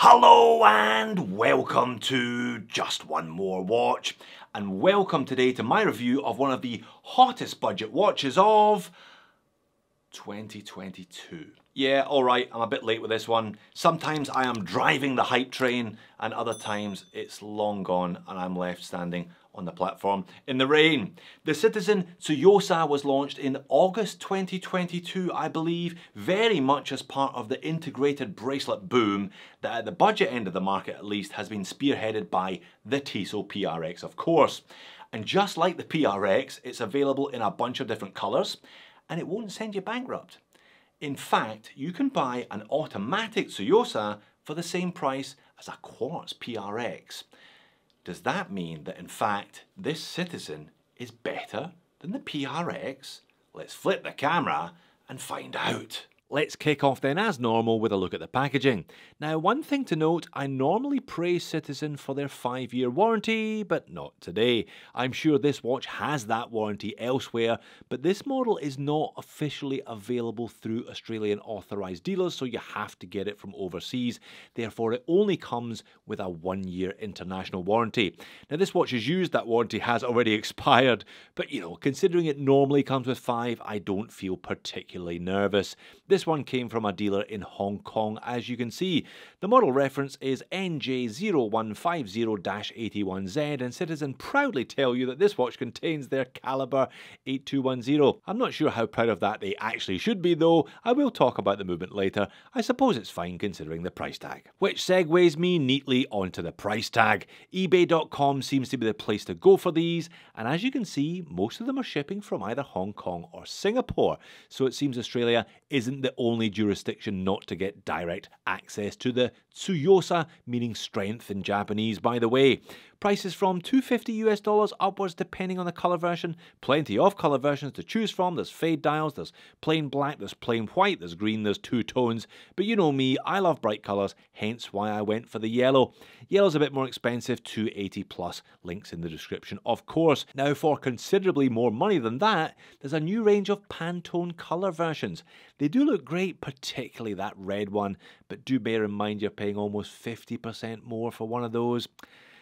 Hello and welcome to Just One More Watch, and welcome today to my review of one of the hottest budget watches of 2022. Yeah, alright, I'm a bit late with this one. Sometimes I am driving the hype train and other times it's long gone and I'm left standing on the platform in the rain. The Citizen Tsuyosa was launched in August 2022, I believe, very much as part of the integrated bracelet boom that at the budget end of the market at least has been spearheaded by the Tissot PRX, of course. And just like the PRX, it's available in a bunch of different colours and it won't send you bankrupt. In fact, you can buy an automatic Tsuyosa for the same price as a quartz PRX. Does that mean that in fact this Citizen is better than the PRX? Let's flip the camera and find out. Let's kick off then as normal with a look at the packaging. Now, one thing to note, I normally praise Citizen for their 5-year warranty, but not today. I'm sure this watch has that warranty elsewhere, but this model is not officially available through Australian authorised dealers, so you have to get it from overseas. Therefore, it only comes with a 1-year international warranty. Now, this watch is used, that warranty has already expired, but you know, considering it normally comes with 5, I don't feel particularly nervous. This one came from a dealer in Hong Kong, as you can see. The model reference is NJ0150-81Z, and Citizen proudly tell you that this watch contains their caliber 8210. I'm not sure how proud of that they actually should be though. I will talk about the movement later. I suppose it's fine considering the price tag. Which segues me neatly onto the price tag. eBay.com seems to be the place to go for these, and as you can see, most of them are shipping from either Hong Kong or Singapore, so it seems Australia isn't the only jurisdiction not to get direct access to the Tsuyosa, meaning strength in Japanese, by the way. Prices from $250 upwards depending on the colour version. Plenty of colour versions to choose from. There's fade dials, there's plain black, there's plain white, there's green, there's two tones. But you know me, I love bright colours, hence why I went for the yellow. Yellow's a bit more expensive, $280 plus, links in the description of course. Now for considerably more money than that, there's a new range of Pantone colour versions. They do look great, particularly that red one, but do bear in mind you're paying almost 50% more for one of those.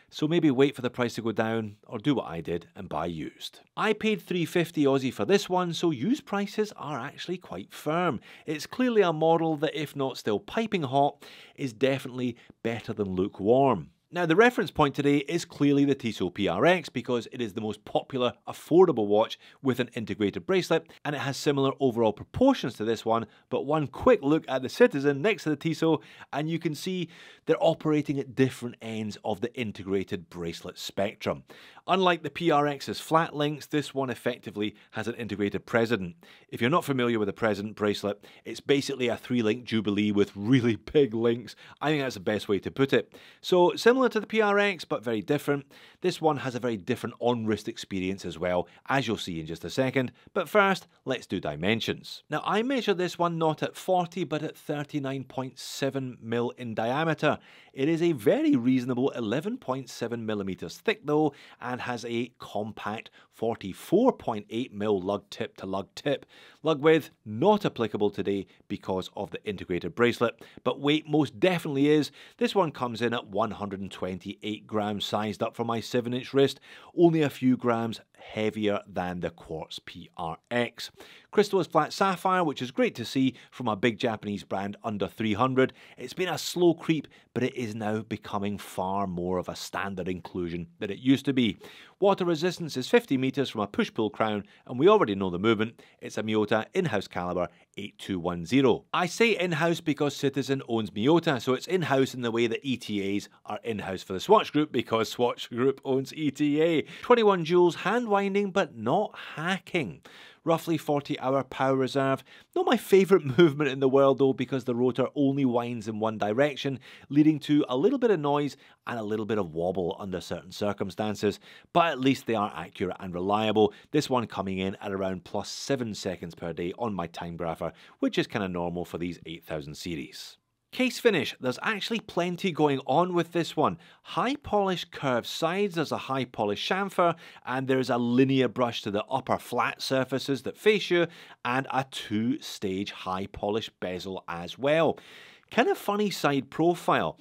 So maybe wait for the price to go down, or do what I did and buy used. I paid $350 Aussie for this one, so used prices are actually quite firm. It's clearly a model that, if not still piping hot, is definitely better than lukewarm. Now, the reference point today is clearly the Tissot PRX because it is the most popular, affordable watch with an integrated bracelet, and it has similar overall proportions to this one, but one quick look at the Citizen next to the Tissot and you can see they're operating at different ends of the integrated bracelet spectrum. Unlike the PRX's flat links, this one effectively has an integrated President. If you're not familiar with the President bracelet, it's basically a 3-link Jubilee with really big links. I think that's the best way to put it. So similar to the PRX, but very different. This one has a very different on-wrist experience as well, as you'll see in just a second. But first, let's do dimensions. Now, I measured this one not at 40, but at 39.7mm in diameter. It is a very reasonable 11.7mm thick though, and has a compact 44.8mm lug tip to lug tip. Lug width not applicable today because of the integrated bracelet, but weight most definitely is. This one comes in at 128 grams, sized up for my 7-inch wrist, only a few grams heavier than the quartz PRX. Crystal is flat sapphire, which is great to see from a big Japanese brand under 300. It's been a slow creep, but it is now becoming far more of a standard inclusion than it used to be. Water resistance is 50 meters from a push-pull crown, and we already know the movement. It's a Miyota in-house caliber 8210. I say in-house because Citizen owns Miyota, so it's in-house in the way that ETAs are in-house for the Swatch Group because Swatch Group owns ETA. 21 joules hand winding, but not hacking. Roughly 40-hour power reserve. Not my favourite movement in the world though, because the rotor only winds in one direction, leading to a little bit of noise and a little bit of wobble under certain circumstances, but at least they are accurate and reliable. This one coming in at around +7 seconds per day on my time grapher, which is kind of normal for these 8000 series. Case finish, there's actually plenty going on with this one. High polished curved sides, there's a high polished chamfer, and there's a linear brush to the upper flat surfaces that face you, and a 2-stage high polished bezel as well. Kind of funny side profile.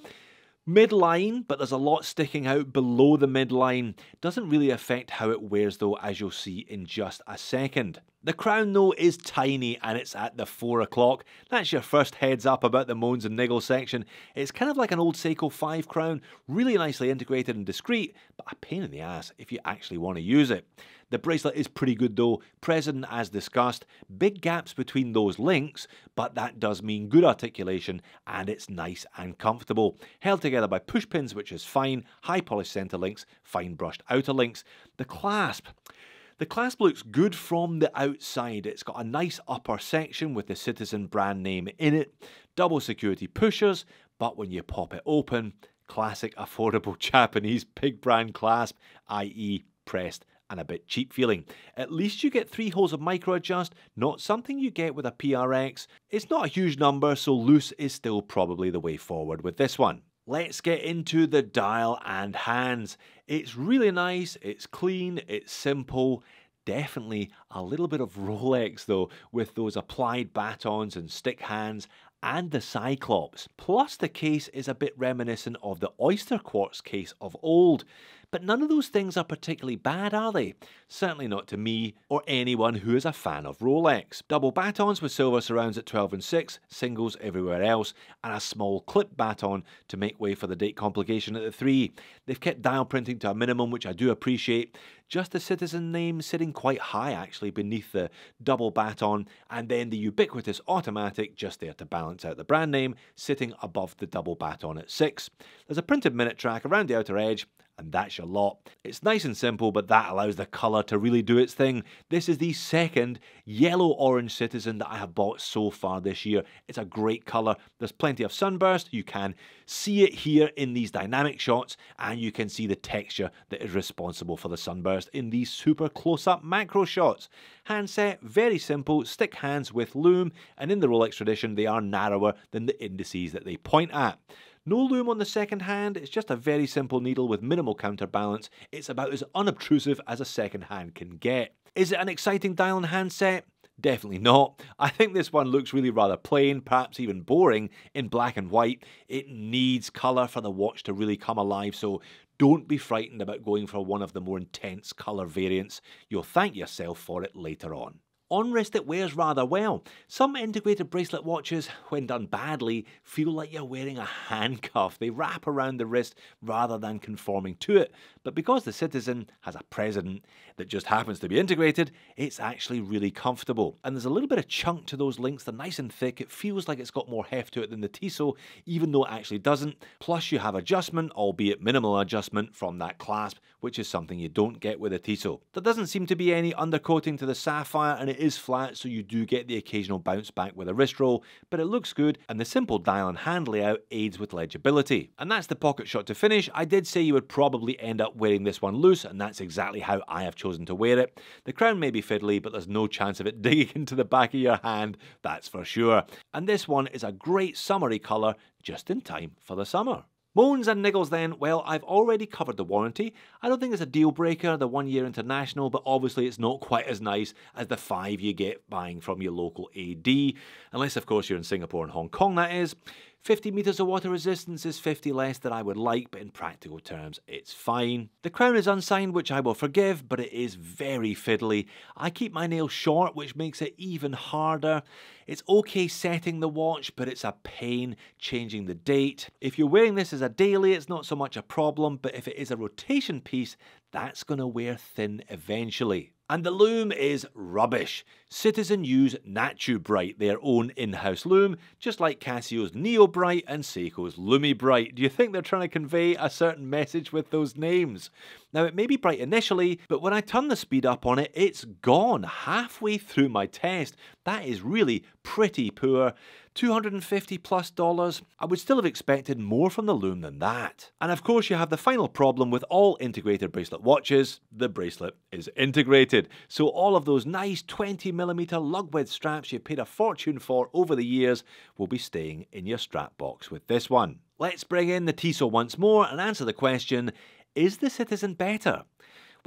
Midline, but there's a lot sticking out below the midline. Doesn't really affect how it wears though, as you'll see in just a second. The crown though is tiny and it's at the 4 o'clock. That's your first heads up about the moans and niggles section. It's kind of like an old Seiko 5 crown, really nicely integrated and discreet, but a pain in the ass if you actually want to use it. The bracelet is pretty good though, present as discussed, big gaps between those links, but that does mean good articulation and it's nice and comfortable. Held together by push pins, which is fine, high polished center links, fine brushed outer links. The clasp looks good from the outside. It's got a nice upper section with the Citizen brand name in it, double security pushers, but when you pop it open, classic affordable Japanese big brand clasp, i.e. pressed and a bit cheap feeling. At least you get 3 holes of micro adjust, not something you get with a PRX. It's not a huge number, so loose is still probably the way forward with this one. Let's get into the dial and hands. It's really nice, it's clean, it's simple. Definitely a little bit of Rolex though, with those applied batons and stick hands and the Cyclops. Plus the case is a bit reminiscent of the oyster quartz case of old. But none of those things are particularly bad, are they? Certainly not to me or anyone who is a fan of Rolex. Double batons with silver surrounds at 12 and 6, singles everywhere else, and a small clip baton to make way for the date complication at the 3. They've kept dial printing to a minimum, which I do appreciate. Just the Citizen name sitting quite high actually beneath the double baton, and then the ubiquitous automatic just there to balance out the brand name, sitting above the double baton at 6. There's a printed minute track around the outer edge, and that's your lot. It's nice and simple, but that allows the colour to really do its thing. This is the second yellow-orange Citizen that I have bought so far this year. It's a great colour. There's plenty of sunburst. You can see it here in these dynamic shots, and you can see the texture that is responsible for the sunburst in these super close-up macro shots. Handset, very simple, stick hands with Lume, and in the Rolex tradition, they are narrower than the indices that they point at. No Lume on the second hand, it's just a very simple needle with minimal counterbalance. It's about as unobtrusive as a second hand can get. Is it an exciting dial and handset? Definitely not. I think this one looks really rather plain, perhaps even boring, in black and white. It needs colour for the watch to really come alive, so don't be frightened about going for one of the more intense colour variants. You'll thank yourself for it later on. On wrist it wears rather well. Some integrated bracelet watches, when done badly, feel like you're wearing a handcuff. They wrap around the wrist rather than conforming to it. But because the Citizen has a president that just happens to be integrated, it's actually really comfortable. And there's a little bit of chunk to those links. They're nice and thick. It feels like it's got more heft to it than the Tissot, even though it actually doesn't. Plus you have adjustment, albeit minimal adjustment, from that clasp, which is something you don't get with a Tissot. There doesn't seem to be any undercoating to the sapphire, and it is flat, so you do get the occasional bounce back with a wrist roll, but it looks good, and the simple dial and hand layout aids with legibility. And that's the pocket shot to finish. I did say you would probably end up wearing this one loose, and that's exactly how I have chosen to wear it. The crown may be fiddly, but there's no chance of it digging into the back of your hand, that's for sure. And this one is a great summery colour, just in time for the summer. Moans and niggles then, well, I've already covered the warranty. I don't think it's a deal breaker, the 1 year international, but obviously it's not quite as nice as the 5 you get buying from your local AD, unless of course you're in Singapore and Hong Kong, that is. 50 metres of water resistance is 50 less than I would like, but in practical terms, it's fine. The crown is unsigned, which I will forgive, but it is very fiddly. I keep my nails short, which makes it even harder. It's okay setting the watch, but it's a pain changing the date. If you're wearing this as a daily, it's not so much a problem, but if it is a rotation piece, that's going to wear thin eventually. And the Lume is rubbish. Citizen use Natu Bright, their own in-house Lume, just like Casio's Neo Bright and Seiko's Lume Bright. Do you think they're trying to convey a certain message with those names? Now, it may be bright initially, but when I turn the speed up on it, it's gone halfway through my test. That is really pretty poor. $250 plus. I would still have expected more from the Lume than that. And of course you have the final problem with all integrated bracelet watches. The bracelet is integrated. So all of those nice 20mm lug width straps you paid a fortune for over the years will be staying in your strap box with this one. Let's bring in the Tissot once more and answer the question, is the Citizen better?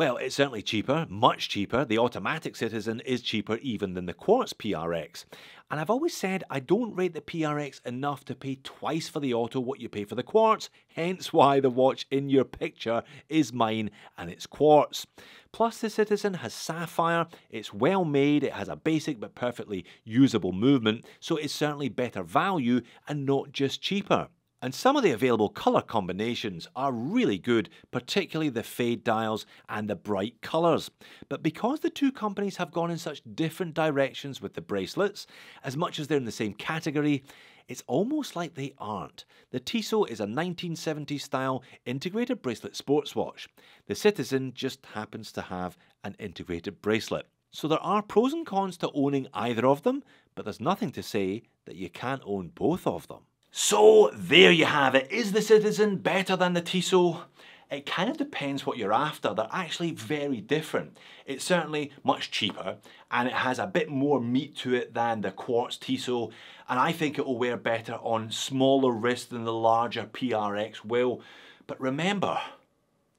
Well, it's certainly cheaper, much cheaper. The automatic Citizen is cheaper even than the quartz PRX. And I've always said I don't rate the PRX enough to pay twice for the auto what you pay for the quartz, hence why the watch in your picture is mine and it's quartz. Plus the Citizen has sapphire, it's well made, it has a basic but perfectly usable movement, so it's certainly better value and not just cheaper. And some of the available colour combinations are really good, particularly the fade dials and the bright colours. But because the two companies have gone in such different directions with the bracelets, as much as they're in the same category, it's almost like they aren't. The Tissot is a 1970s style integrated bracelet sports watch. The Citizen just happens to have an integrated bracelet. So there are pros and cons to owning either of them, but there's nothing to say that you can't own both of them. So there you have it. Is the Citizen better than the Tissot? It kind of depends what you're after. They're actually very different. It's certainly much cheaper and it has a bit more meat to it than the quartz Tissot, and I think it will wear better on smaller wrists than the larger PRX will. But remember,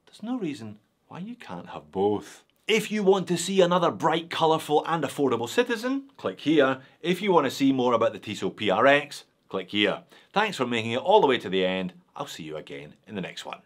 there's no reason why you can't have both. If you want to see another bright, colourful and affordable Citizen, click here. If you want to see more about the Tissot PRX, click here. Thanks for making it all the way to the end. I'll see you again in the next one.